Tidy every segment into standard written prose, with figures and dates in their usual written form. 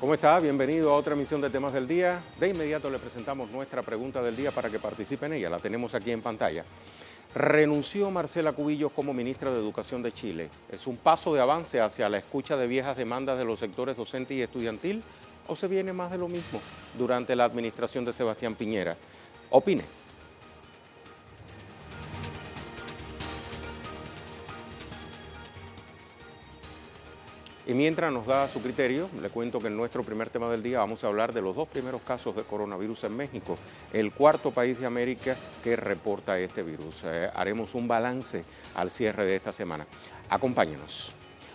¿Cómo está? Bienvenido a otra emisión de Temas del Día. De inmediato le presentamos nuestra pregunta del día para que participe en ella. La tenemos aquí en pantalla. ¿Renunció Marcela Cubillos como ministra de Educación de Chile? ¿Es un paso de avance hacia la escucha de viejas demandas de los sectores docente y estudiantil? ¿O se viene más de lo mismo durante la administración de Sebastián Piñera? Opine. Y mientras nos da su criterio, le cuento que en nuestro primer tema del día vamos a hablar de los dos primeros casos de coronavirus en México, el cuarto país de América que reporta este virus. Haremos un balance al cierre de esta semana. Acompáñenos.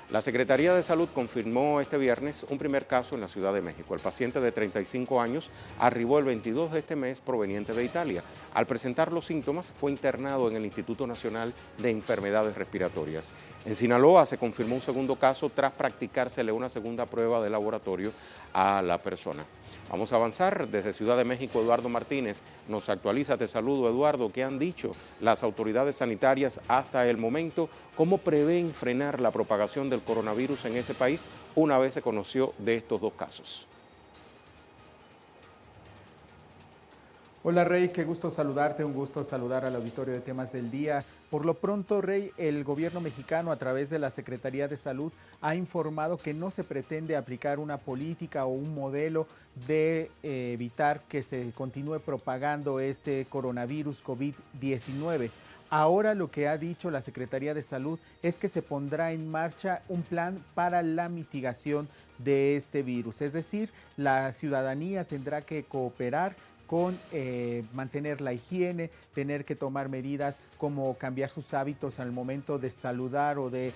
La Secretaría de Salud confirmó este viernes un primer caso en la Ciudad de México. El paciente de 35 años arribó el 22 de este mes proveniente de Italia. Al presentar los síntomas fue internado en el Instituto Nacional de Enfermedades Respiratorias. En Sinaloa se confirmó un segundo caso tras practicársele una segunda prueba de laboratorio a la persona. Vamos a avanzar. Desde Ciudad de México, Eduardo Martínez nos actualiza. Te saludo, Eduardo. ¿Qué han dicho las autoridades sanitarias hasta el momento? ¿Cómo prevén frenar la propagación del coronavirus en ese país una vez se conoció de estos dos casos? Hola Rey, qué gusto saludarte, un gusto saludar al auditorio de Temas del Día. Por lo pronto, Rey, el gobierno mexicano a través de la Secretaría de Salud ha informado que no se pretende aplicar una política o un modelo de evitar que se continúe propagando este coronavirus COVID-19. Ahora lo que ha dicho la Secretaría de Salud es que se pondrá en marcha un plan para la mitigación de este virus. Es decir, la ciudadanía tendrá que cooperar con mantener la higiene, tener que tomar medidas como cambiar sus hábitos al momento de saludar o de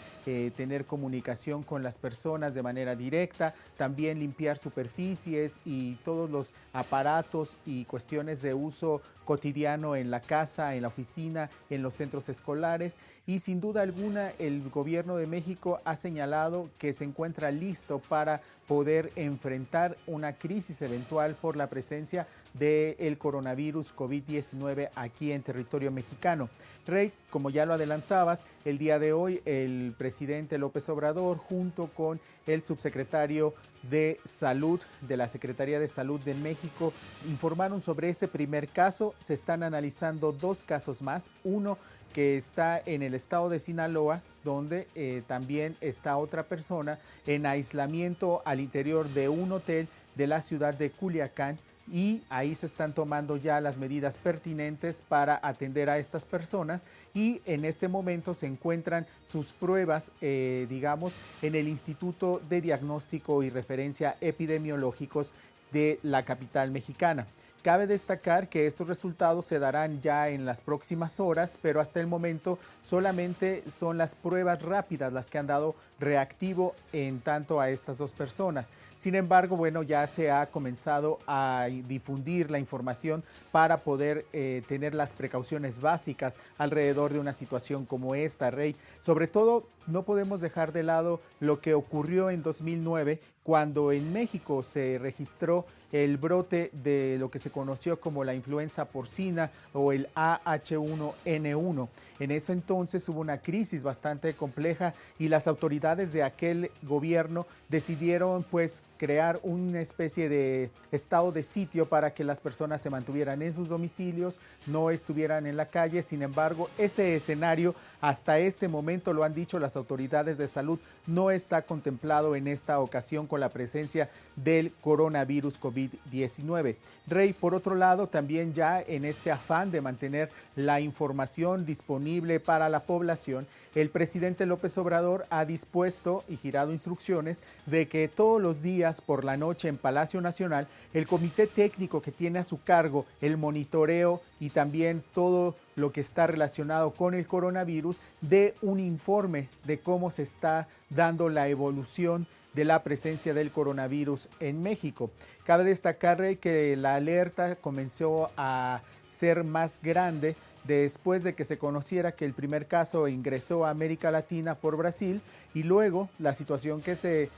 tener comunicación con las personas de manera directa, también limpiar superficies y todos los aparatos y cuestiones de uso cotidiano en la casa, en la oficina, en los centros escolares. Y sin duda alguna el gobierno de México ha señalado que se encuentra listo para poder enfrentar una crisis eventual por la presencia del coronavirus COVID-19 aquí en territorio mexicano. Rey, como ya lo adelantabas, el día de hoy el presidente López Obrador junto con el subsecretario de Salud de la Secretaría de Salud de México informaron sobre ese primer caso. Se están analizando dos casos más, uno que está en el estado de Sinaloa, donde también está otra persona en aislamiento al interior de un hotel de la ciudad de Culiacán, y ahí se están tomando ya las medidas pertinentes para atender a estas personas, y en este momento se encuentran sus pruebas, digamos, en el Instituto de Diagnóstico y Referencia Epidemiológicos de la capital mexicana. Cabe destacar que estos resultados se darán ya en las próximas horas, pero hasta el momento solamente son las pruebas rápidas las que han dado reactivo en tanto a estas dos personas. Sin embargo, bueno, ya se ha comenzado a difundir la información para poder tener las precauciones básicas alrededor de una situación como esta, Rey. Sobre todo, no podemos dejar de lado lo que ocurrió en 2009, cuando en México se registró el brote de lo que se conoció como la influenza porcina o el AH1N1. En ese entonces hubo una crisis bastante compleja y las autoridades de aquel gobierno decidieron pues crear una especie de estado de sitio para que las personas se mantuvieran en sus domicilios, no estuvieran en la calle. Sin embargo, ese escenario hasta este momento, lo han dicho las autoridades de salud, no está contemplado en esta ocasión con la presencia del coronavirus COVID-19. Rey, por otro lado, también ya en este afán de mantener la información disponible para la población, el presidente López Obrador ha dispuesto y girado instrucciones de que todos los días por la noche en Palacio Nacional, el comité técnico que tiene a su cargo el monitoreo y también todo lo que está relacionado con el coronavirus dé un informe de cómo se está dando la evolución de la presencia del coronavirus en México. Cabe destacar que la alerta comenzó a ser más grande después de que se conociera que el primer caso ingresó a América Latina por Brasil, y luego la situación que se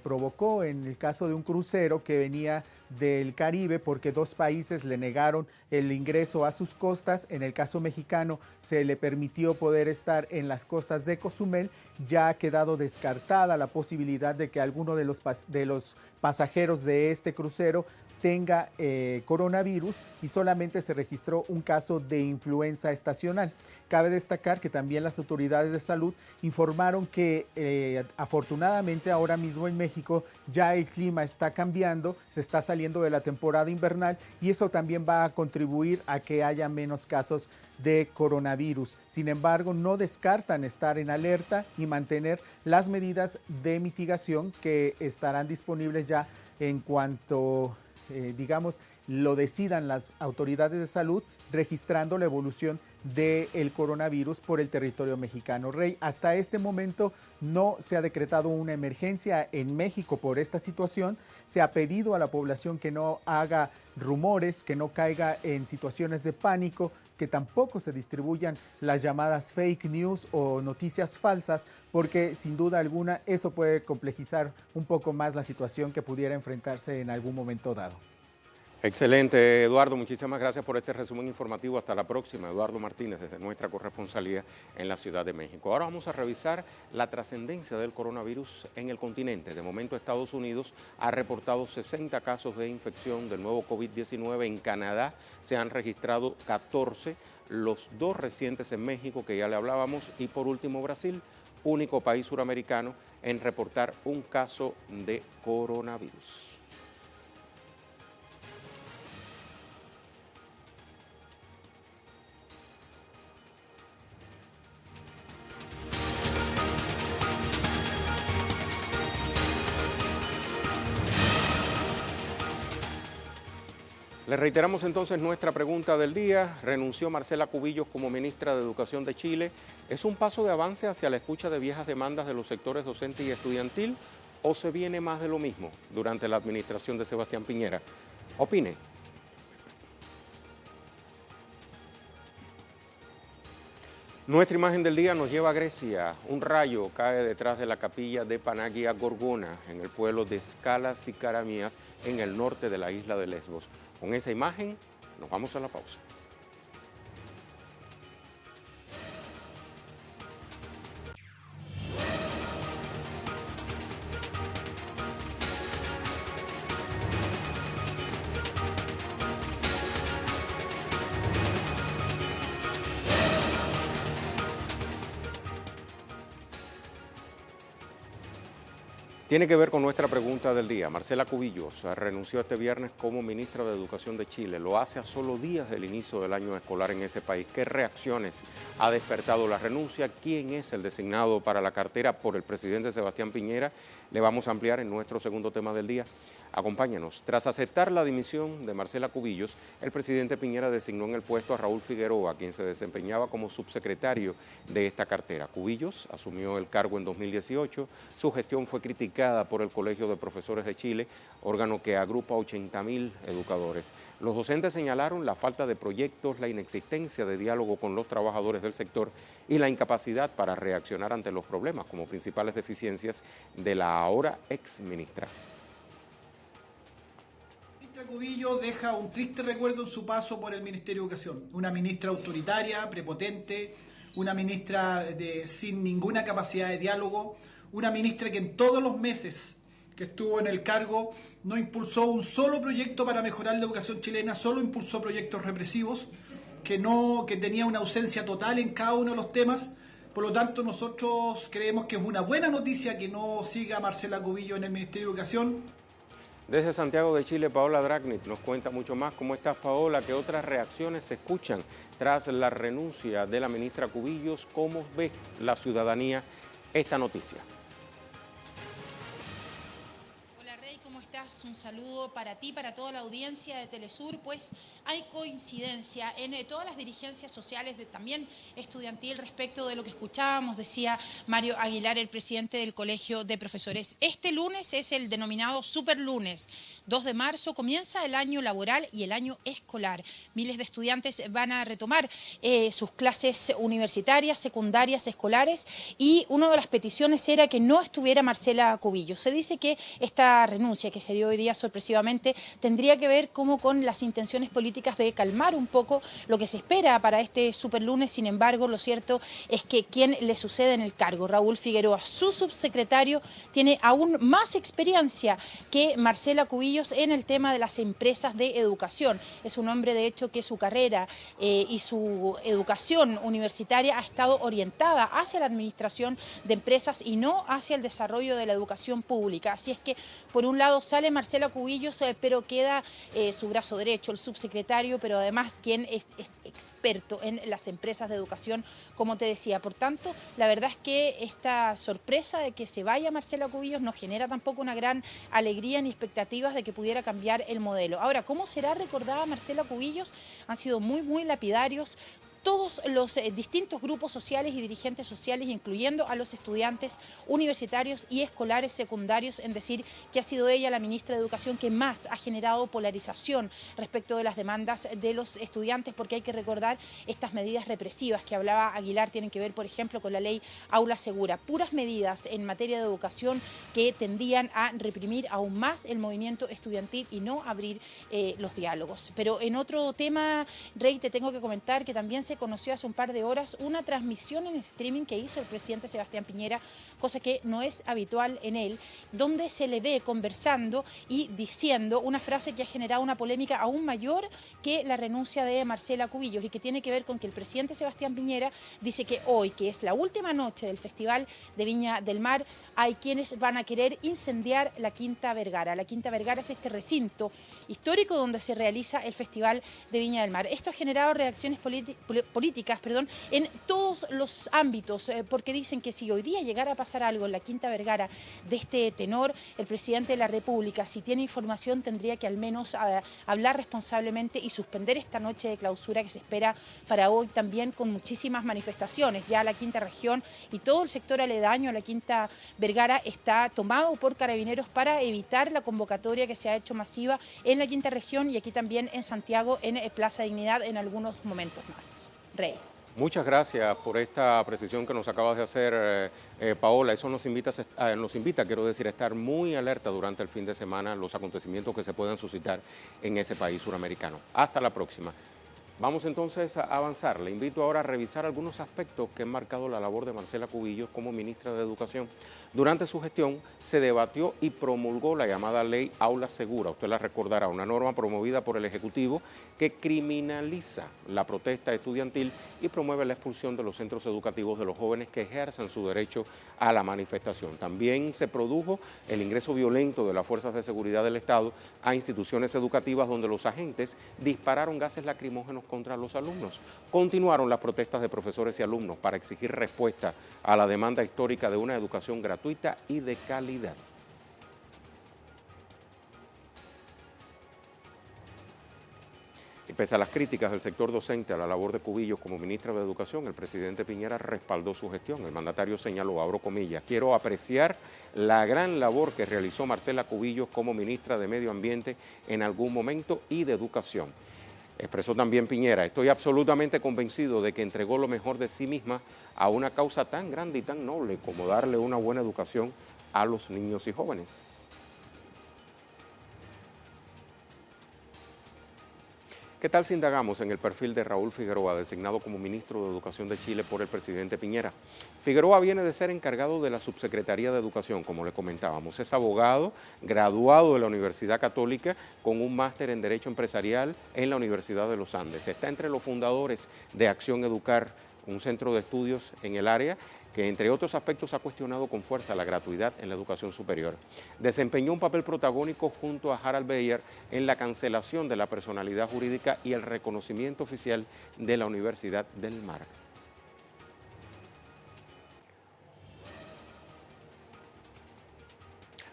provocó en el caso de un crucero que venía del Caribe porque dos países le negaron el ingreso a sus costas. En el caso mexicano se le permitió poder estar en las costas de Cozumel. Ya ha quedado descartada la posibilidad de que alguno de los pasajeros de este crucero tenga coronavirus y solamente se registró un caso de influenza estacional. Cabe destacar que también las autoridades de salud informaron que afortunadamente ahora mismo en México ya el clima está cambiando, se está saliendo de la temporada invernal y eso también va a contribuir a que haya menos casos de coronavirus. Sin embargo, no descartan estar en alerta y mantener las medidas de mitigación que estarán disponibles ya en cuanto digamos, lo decidan las autoridades de salud, registrando la evolución del coronavirus por el territorio mexicano. Rey, hasta este momento no se ha decretado una emergencia en México por esta situación. Se ha pedido a la población que no haga rumores, que no caiga en situaciones de pánico, que tampoco se distribuyan las llamadas fake news o noticias falsas, porque sin duda alguna eso puede complejizar un poco más la situación que pudiera enfrentarse en algún momento dado. Excelente, Eduardo. Muchísimas gracias por este resumen informativo. Hasta la próxima. Eduardo Martínez, desde nuestra corresponsalía en la Ciudad de México. Ahora vamos a revisar la trascendencia del coronavirus en el continente. De momento, Estados Unidos ha reportado 60 casos de infección del nuevo COVID-19. En Canadá se han registrado 14, los 2 recientes en México, que ya le hablábamos, y por último Brasil, único país suramericano en reportar un caso de coronavirus. Le reiteramos entonces nuestra pregunta del día. ¿Renunció Marcela Cubillos como ministra de Educación de Chile? ¿Es un paso de avance hacia la escucha de viejas demandas de los sectores docente y estudiantil o se viene más de lo mismo durante la administración de Sebastián Piñera? Opine. Nuestra imagen del día nos lleva a Grecia. Un rayo cae detrás de la capilla de Panagia Gorgona en el pueblo de Skala Sikaramías en el norte de la isla de Lesbos. Con esa imagen nos vamos a la pausa. Tiene que ver con nuestra pregunta del día. Marcela Cubillos renunció este viernes como ministra de Educación de Chile. Lo hace a solo días del inicio del año escolar en ese país. ¿Qué reacciones ha despertado la renuncia? ¿Quién es el designado para la cartera por el presidente Sebastián Piñera? Le vamos a ampliar en nuestro segundo tema del día. Acompáñanos. Tras aceptar la dimisión de Marcela Cubillos, el presidente Piñera designó en el puesto a Raúl Figueroa, quien se desempeñaba como subsecretario de esta cartera. Cubillos asumió el cargo en 2018. Su gestión fue criticada por el Colegio de Profesores de Chile, órgano que agrupa 80.000 educadores. Los docentes señalaron la falta de proyectos, la inexistencia de diálogo con los trabajadores del sector y la incapacidad para reaccionar ante los problemas como principales deficiencias de la ahora ex ministra. Cubillos deja un triste recuerdo en su paso por el Ministerio de Educación. Una ministra autoritaria, prepotente, una ministra sin ninguna capacidad de diálogo, una ministra que en todos los meses que estuvo en el cargo no impulsó un solo proyecto para mejorar la educación chilena, solo impulsó proyectos represivos, que tenía una ausencia total en cada uno de los temas. Por lo tanto, nosotros creemos que es una buena noticia que no siga Marcela Cubillos en el Ministerio de Educación. Desde Santiago de Chile, Paola Dragnit nos cuenta mucho más. ¿Cómo estás, Paola? ¿Qué otras reacciones se escuchan tras la renuncia de la ministra Cubillos? ¿Cómo ve la ciudadanía esta noticia? Un saludo para ti, para toda la audiencia de Telesur. Pues hay coincidencia en todas las dirigencias sociales, también estudiantil, respecto de lo que escuchábamos, decía Mario Aguilar, el presidente del Colegio de Profesores. Este lunes es el denominado Superlunes. 2 de marzo comienza el año laboral y el año escolar. Miles de estudiantes van a retomar sus clases universitarias, secundarias, escolares, y una de las peticiones era que no estuviera Marcela Cubillos. Se dice que esta renuncia que se dio sucedió hoy día sorpresivamente tendría que ver como con las intenciones políticas de calmar un poco lo que se espera para este superlunes. Sin embargo, lo cierto es que quien le sucede en el cargo, Raúl Figueroa, su subsecretario, tiene aún más experiencia que Marcela Cubillos en el tema de las empresas de educación. Es un hombre, de hecho, que su carrera y su educación universitaria ha estado orientada hacia la administración de empresas y no hacia el desarrollo de la educación pública. Así es que, por un lado, sale Marcela Cubillos, pero queda su brazo derecho, el subsecretario, pero además quien es experto en las empresas de educación, como te decía. Por tanto, la verdad es que esta sorpresa de que se vaya Marcela Cubillos no genera tampoco una gran alegría ni expectativas de que pudiera cambiar el modelo. Ahora, ¿cómo será recordada Marcela Cubillos? Han sido muy lapidarios todos los distintos grupos sociales y dirigentes sociales, incluyendo a los estudiantes universitarios y escolares secundarios, en decir que ha sido ella la ministra de Educación que más ha generado polarización respecto de las demandas de los estudiantes, porque hay que recordar estas medidas represivas que hablaba Aguilar tienen que ver, por ejemplo, con la ley Aula Segura, puras medidas en materia de educación que tendían a reprimir aún más el movimiento estudiantil y no abrir los diálogos. Pero en otro tema, Rey, te tengo que comentar que también se conoció hace un par de horas una transmisión en streaming que hizo el presidente Sebastián Piñera, cosa que no es habitual en él, donde se le ve conversando y diciendo una frase que ha generado una polémica aún mayor que la renuncia de Marcela Cubillos y que tiene que ver con que el presidente Sebastián Piñera dice que hoy, que es la última noche del Festival de Viña del Mar, hay quienes van a querer incendiar la Quinta Vergara. La Quinta Vergara es este recinto histórico donde se realiza el Festival de Viña del Mar. Esto ha generado reacciones políticas en todos los ámbitos, porque dicen que si hoy día llegara a pasar algo en la Quinta Vergara de este tenor, el presidente de la República, si tiene información, tendría que al menos hablar responsablemente y suspender esta noche de clausura que se espera para hoy también con muchísimas manifestaciones. Ya la Quinta Región y todo el sector aledaño a la Quinta Vergara está tomado por Carabineros para evitar la convocatoria que se ha hecho masiva en la Quinta Región y aquí también en Santiago, en Plaza Dignidad, en algunos momentos más. Rey. Muchas gracias por esta precisión que nos acabas de hacer, Paola. Eso nos invita, quiero decir, a estar muy alerta durante el fin de semana a los acontecimientos que se puedan suscitar en ese país suramericano. Hasta la próxima. Vamos entonces a avanzar. Le invito ahora a revisar algunos aspectos que han marcado la labor de Marcela Cubillos como ministra de Educación. Durante su gestión se debatió y promulgó la llamada Ley Aula Segura. Usted la recordará, una norma promovida por el Ejecutivo que criminaliza la protesta estudiantil y promueve la expulsión de los centros educativos de los jóvenes que ejerzan su derecho a la manifestación. También se produjo el ingreso violento de las fuerzas de seguridad del Estado a instituciones educativas donde los agentes dispararon gases lacrimógenos contra los alumnos. Continuaron las protestas de profesores y alumnos para exigir respuesta a la demanda histórica de una educación gratuita y de calidad. Y pese a las críticas del sector docente a la labor de Cubillos como ministra de Educación, el presidente Piñera respaldó su gestión. El mandatario señaló, abro comillas, quiero apreciar la gran labor que realizó Marcela Cubillos como ministra de Medio Ambiente en algún momento y de Educación. Expresó también Piñera, estoy absolutamente convencido de que entregó lo mejor de sí misma a una causa tan grande y tan noble como darle una buena educación a los niños y jóvenes. ¿Qué tal si indagamos en el perfil de Raúl Figueroa, designado como ministro de Educación de Chile por el presidente Piñera? Figueroa viene de ser encargado de la Subsecretaría de Educación, como le comentábamos. Es abogado, graduado de la Universidad Católica, con un máster en Derecho Empresarial en la Universidad de los Andes. Está entre los fundadores de Acción Educar, un centro de estudios en el área que entre otros aspectos ha cuestionado con fuerza la gratuidad en la educación superior. Desempeñó un papel protagónico junto a Harald Beyer en la cancelación de la personalidad jurídica y el reconocimiento oficial de la Universidad del Mar.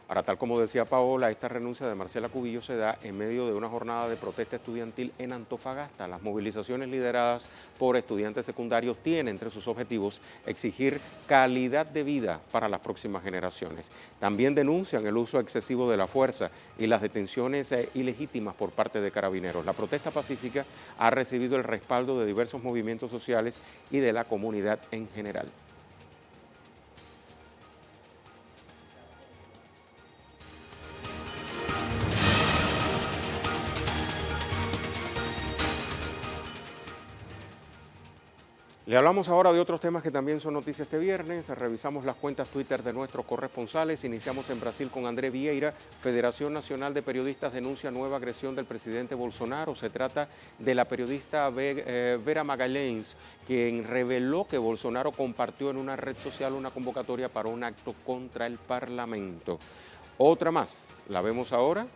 Ahora, tal como decía Paola, esta renuncia de Marcela Cubillos se da en medio de una jornada de protesta estudiantil en Antofagasta. Las movilizaciones lideradas por estudiantes secundarios tienen entre sus objetivos exigir calidad de vida para las próximas generaciones. También denuncian el uso excesivo de la fuerza y las detenciones ilegítimas por parte de Carabineros. La protesta pacífica ha recibido el respaldo de diversos movimientos sociales y de la comunidad en general. Le hablamos ahora de otros temas que también son noticias este viernes. Revisamos las cuentas Twitter de nuestros corresponsales. Iniciamos en Brasil con André Vieira. Federación Nacional de Periodistas denuncia nueva agresión del presidente Bolsonaro. Se trata de la periodista Vera Magalhães, quien reveló que Bolsonaro compartió en una red social una convocatoria para un acto contra el Parlamento. Otra más, la vemos ahora.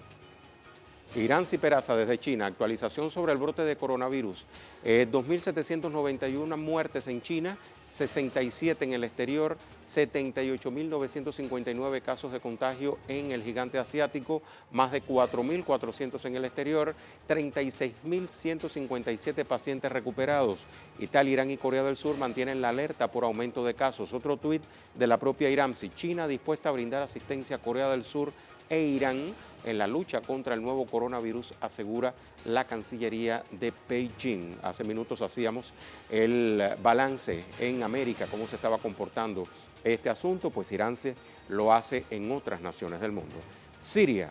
Iranzi Peraza desde China, actualización sobre el brote de coronavirus. 2.791 muertes en China, 67 en el exterior, 78.959 casos de contagio en el gigante asiático, más de 4.400 en el exterior, 36.157 pacientes recuperados. Italia, Irán y Corea del Sur mantienen la alerta por aumento de casos. Otro tuit de la propia Iranzi, China dispuesta a brindar asistencia a Corea del Sur e Irán en la lucha contra el nuevo coronavirus, asegura la Cancillería de Beijing. Hace minutos hacíamos el balance en América, cómo se estaba comportando este asunto, pues Irán lo hace en otras naciones del mundo. Siria,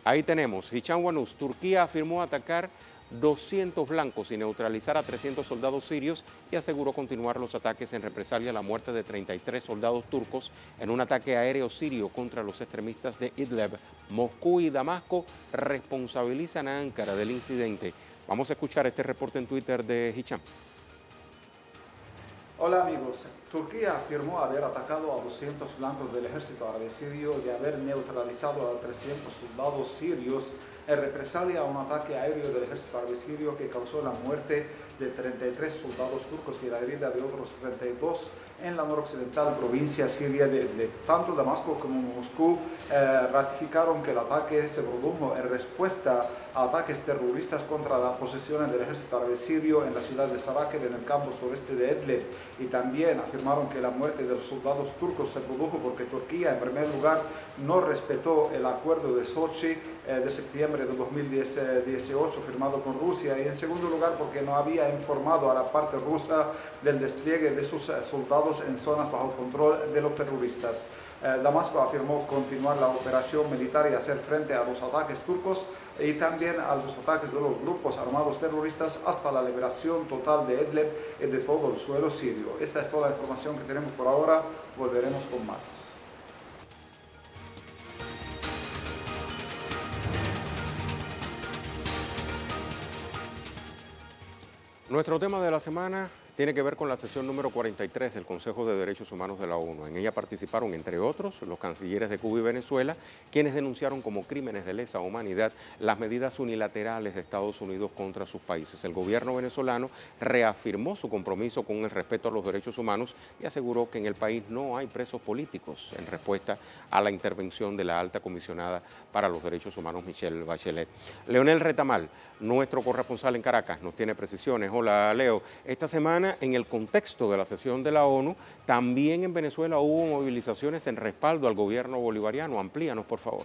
ahí tenemos, Hisham Wanus, Turquía afirmó atacar 200 blancos y neutralizar a 300 soldados sirios y aseguró continuar los ataques en represalia a la muerte de 33 soldados turcos en un ataque aéreo sirio contra los extremistas de Idlib. Moscú y Damasco responsabilizan a Ankara del incidente. Vamos a escuchar este reporte en Twitter de Hisham. Hola amigos, Turquía afirmó haber atacado a 200 blancos del ejército árabe sirio y haber neutralizado a 300 soldados sirios en represalia a un ataque aéreo del ejército árabe sirio que causó la muerte de 33 soldados turcos y la herida de otros 32 en la noroccidental provincia siria de Idlib. Tanto Damasco como Moscú ratificaron que el ataque se produjo en respuesta a ataques terroristas contra las posiciones del ejército árabe sirio en la ciudad de Sarakeb, en el campo sureste de Idlib, y también afirmaron que la muerte de los soldados turcos se produjo porque Turquía, en primer lugar, no respetó el acuerdo de Sochi de septiembre de 2018 firmado con Rusia, y en segundo lugar porque no había informado a la parte rusa del despliegue de sus soldados en zonas bajo control de los terroristas. Damasco afirmó continuar la operación militar y hacer frente a los ataques turcos y también a los ataques de los grupos armados terroristas hasta la liberación total de Idlib y de todo el suelo sirio. Esta es toda la información que tenemos por ahora. Volveremos con más. Nuestro tema de la semana tiene que ver con la sesión número 43 del Consejo de Derechos Humanos de la ONU. En ella participaron, entre otros, los cancilleres de Cuba y Venezuela, quienes denunciaron como crímenes de lesa humanidad las medidas unilaterales de Estados Unidos contra sus países. El gobierno venezolano reafirmó su compromiso con el respeto a los derechos humanos y aseguró que en el país no hay presos políticos, en respuesta a la intervención de la alta comisionada para los derechos humanos, Michelle Bachelet. Leonel Retamal, nuestro corresponsal en Caracas, nos tiene precisiones. Hola, Leo. Esta semana, en el contexto de la sesión de la ONU, también en Venezuela hubo movilizaciones en respaldo al gobierno bolivariano. Amplíanos, por favor.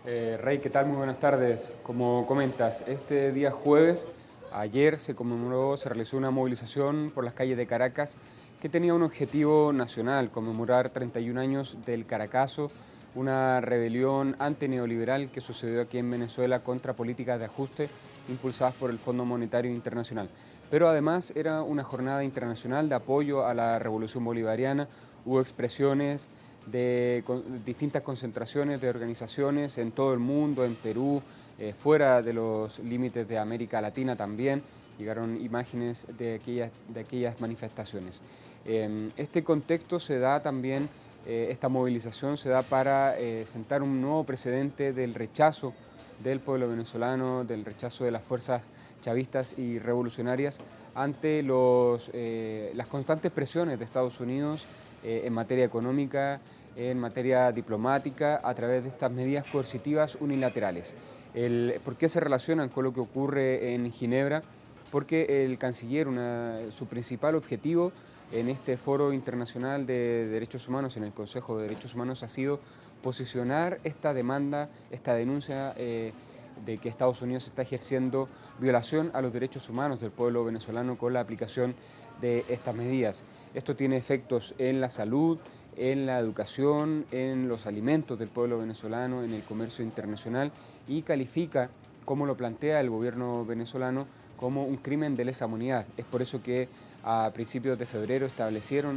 Rey, ¿qué tal? Muy buenas tardes. Como comentas, este día jueves, ayer se realizó una movilización por las calles de Caracas que tenía un objetivo nacional, conmemorar 31 años del Caracazo, una rebelión antineoliberal que sucedió aquí en Venezuela contra políticas de ajuste impulsadas por el Fondo Monetario Internacional. Pero además era una jornada internacional de apoyo a la revolución bolivariana. Hubo expresiones de distintas concentraciones de organizaciones en todo el mundo, en Perú, fuera de los límites de América Latina también. Llegaron imágenes de aquellas manifestaciones. Este contexto se da también, esta movilización se da para sentar un nuevo precedente del rechazo del pueblo venezolano, del rechazo de las fuerzas chavistas y revolucionarias ante las constantes presiones de Estados Unidos en materia económica, en materia diplomática, a través de estas medidas coercitivas unilaterales. ¿Por qué se relacionan con lo que ocurre en Ginebra? Porque el canciller, su principal objetivo en este foro internacional de derechos humanos, en el Consejo de Derechos Humanos, ha sido posicionar esta demanda, esta denuncia de que Estados Unidos está ejerciendo violación a los derechos humanos del pueblo venezolano con la aplicación de estas medidas. Esto tiene efectos en la salud, en la educación, en los alimentos del pueblo venezolano, en el comercio internacional, y califica, como lo plantea el gobierno venezolano, como un crimen de lesa humanidad. Es por eso que a principios de febrero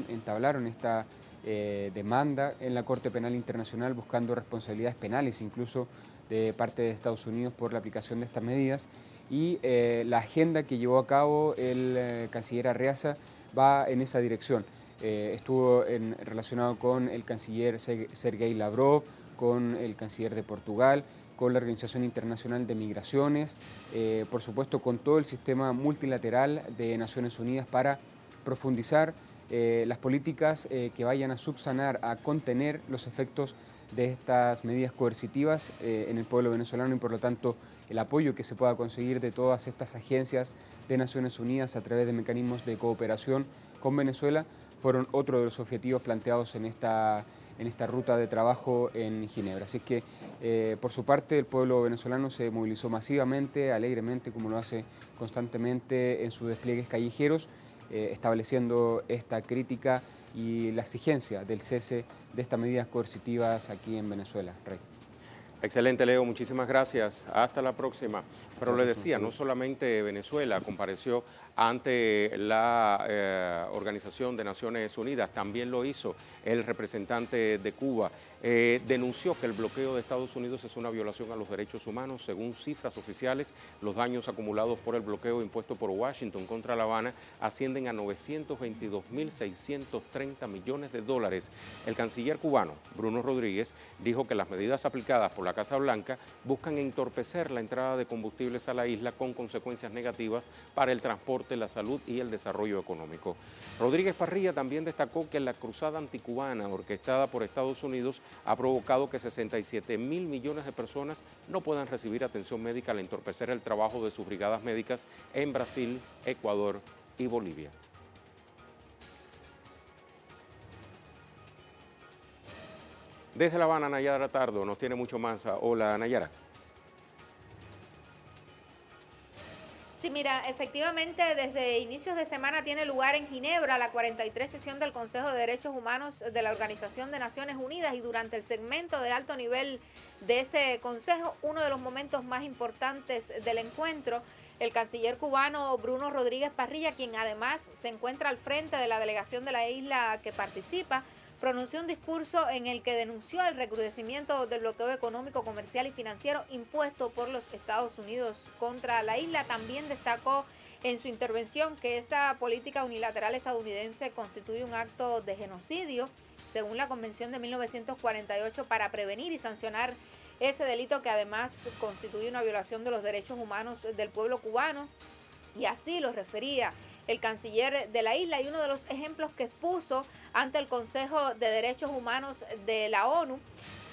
entablaron esta demanda en la Corte Penal Internacional buscando responsabilidades penales incluso de parte de Estados Unidos por la aplicación de estas medidas, y la agenda que llevó a cabo el canciller Arreaza va en esa dirección. Estuvo relacionado con el canciller Sergei Lavrov, con el canciller de Portugal, con la Organización Internacional de Migraciones, por supuesto con todo el sistema multilateral de Naciones Unidas para profundizar las políticas que vayan a subsanar, a contener los efectos de estas medidas coercitivas en el pueblo venezolano, y por lo tanto el apoyo que se pueda conseguir de todas estas agencias de Naciones Unidas a través de mecanismos de cooperación con Venezuela fueron otro de los objetivos planteados en esta ruta de trabajo en Ginebra. Así que, por su parte, el pueblo venezolano se movilizó masivamente, alegremente, como lo hace constantemente en sus despliegues callejeros, estableciendo esta crítica y la exigencia del cese de estas medidas coercitivas aquí en Venezuela. Rey. Excelente, Leo, muchísimas gracias. Hasta la próxima. Pero le decía, no solamente Venezuela compareció ante la Organización de Naciones Unidas, también lo hizo el representante de Cuba. Denunció que el bloqueo de Estados Unidos es una violación a los derechos humanos. Según cifras oficiales, los daños acumulados por el bloqueo impuesto por Washington contra La Habana ascienden a 922.630 millones de dólares. El canciller cubano, Bruno Rodríguez, dijo que las medidas aplicadas por la Casa Blanca buscan entorpecer la entrada de combustibles a la isla con consecuencias negativas para el transporte, la salud y el desarrollo económico. Rodríguez Parrilla también destacó que la cruzada anticubana orquestada por Estados Unidos ha provocado que 67.000 millones de personas no puedan recibir atención médica al entorpecer el trabajo de sus brigadas médicas en Brasil, Ecuador y Bolivia. Desde La Habana, Nayara Tardo nos tiene mucho más. Hola, Nayara. Sí, mira, efectivamente desde inicios de semana tiene lugar en Ginebra la 43 sesión del Consejo de Derechos Humanos de la Organización de Naciones Unidas, y durante el segmento de alto nivel de este consejo, uno de los momentos más importantes del encuentro, el canciller cubano Bruno Rodríguez Parrilla, quien además se encuentra al frente de la delegación de la isla que participa, pronunció un discurso en el que denunció el recrudecimiento del bloqueo económico, comercial y financiero impuesto por los Estados Unidos contra la isla. También destacó en su intervención que esa política unilateral estadounidense constituye un acto de genocidio, según la Convención de 1948, para prevenir y sancionar ese delito que además constituye una violación de los derechos humanos del pueblo cubano, y así lo refería el canciller de la isla. Y uno de los ejemplos que expuso ante el Consejo de Derechos Humanos de la ONU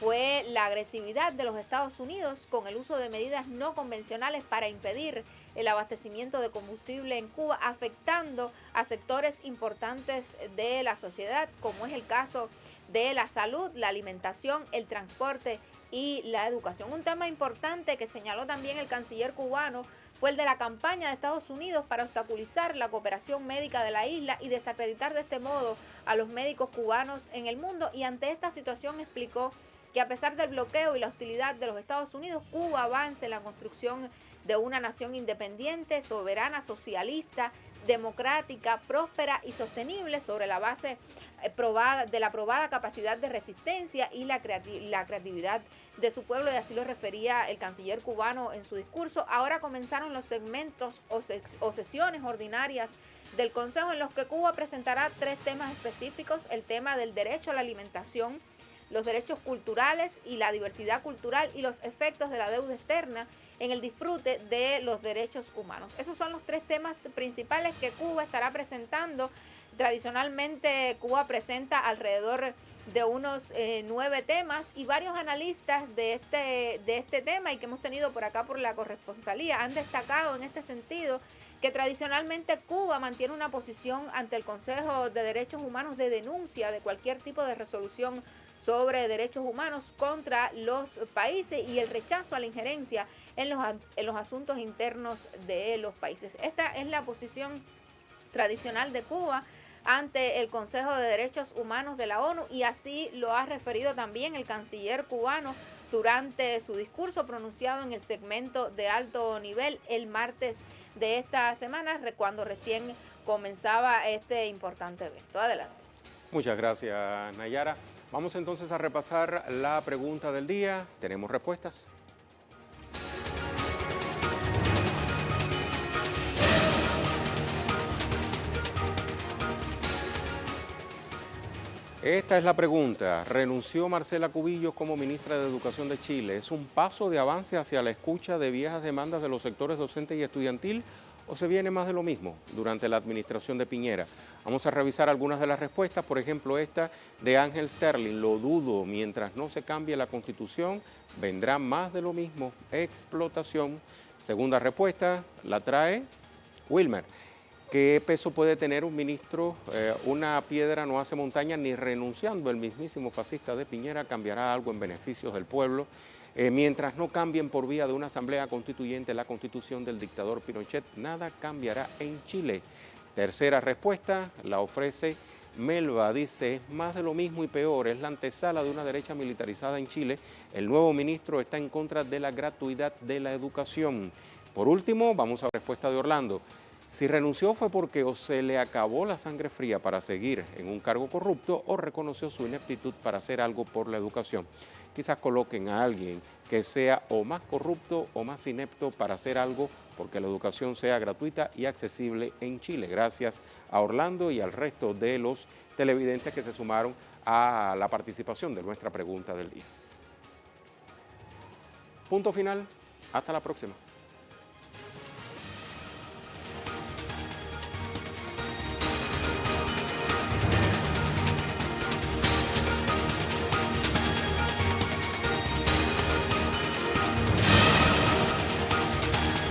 fue la agresividad de los Estados Unidos con el uso de medidas no convencionales para impedir el abastecimiento de combustible en Cuba, afectando a sectores importantes de la sociedad, como es el caso de la salud, la alimentación, el transporte y la educación. Un tema importante que señaló también el canciller cubano fue el de la campaña de Estados Unidos para obstaculizar la cooperación médica de la isla y desacreditar de este modo a los médicos cubanos en el mundo. Y ante esta situación explicó que a pesar del bloqueo y la hostilidad de los Estados Unidos, Cuba avanza en la construcción de una nación independiente, soberana, socialista, democrática, próspera y sostenible sobre la base de la probada capacidad de resistencia y la creatividad de su pueblo, y así lo refería el canciller cubano en su discurso. Ahora comenzaron los segmentos o sesiones ordinarias del Consejo, en los que Cuba presentará 3 temas específicos: el tema del derecho a la alimentación, los derechos culturales y la diversidad cultural, y los efectos de la deuda externa en el disfrute de los derechos humanos. Esos son los 3 temas principales que Cuba estará presentando. Tradicionalmente Cuba presenta alrededor de unos 9 temas, y varios analistas de este tema, y que hemos tenido por acá por la corresponsalía, han destacado en este sentido que tradicionalmente Cuba mantiene una posición ante el Consejo de Derechos Humanos de denuncia de cualquier tipo de resolución sobre derechos humanos contra los países y el rechazo a la injerencia en los asuntos internos de los países. Esta es la posición tradicional de Cuba ante el Consejo de Derechos Humanos de la ONU, y así lo ha referido también el canciller cubano durante su discurso pronunciado en el segmento de alto nivel el martes de esta semana, cuando recién comenzaba este importante evento. Adelante. Muchas gracias, Nayara. Vamos entonces a repasar la pregunta del día. ¿Tenemos respuestas? Esta es la pregunta. ¿Renunció Marcela Cubillos como ministra de Educación de Chile? ¿Es un paso de avance hacia la escucha de viejas demandas de los sectores docente y estudiantil o se viene más de lo mismo durante la administración de Piñera? Vamos a revisar algunas de las respuestas, por ejemplo esta de Ángel Sterling. Lo dudo, mientras no se cambie la Constitución, vendrá más de lo mismo, explotación. Segunda respuesta la trae Wilmer. ¿Qué peso puede tener un ministro? Una piedra no hace montaña, ni renunciando el mismísimo fascista de Piñera cambiará algo en beneficios del pueblo. Mientras no cambien por vía de una asamblea constituyente la constitución del dictador Pinochet, nada cambiará en Chile. Tercera respuesta la ofrece Melba, dice, es más de lo mismo y peor, es la antesala de una derecha militarizada en Chile. El nuevo ministro está en contra de la gratuidad de la educación. Por último, vamos a la respuesta de Orlando. Si renunció fue porque o se le acabó la sangre fría para seguir en un cargo corrupto o reconoció su ineptitud para hacer algo por la educación. Quizás coloquen a alguien que sea o más corrupto o más inepto para hacer algo porque la educación sea gratuita y accesible en Chile. Gracias a Orlando y al resto de los televidentes que se sumaron a la participación de nuestra pregunta del día. Punto final. Hasta la próxima.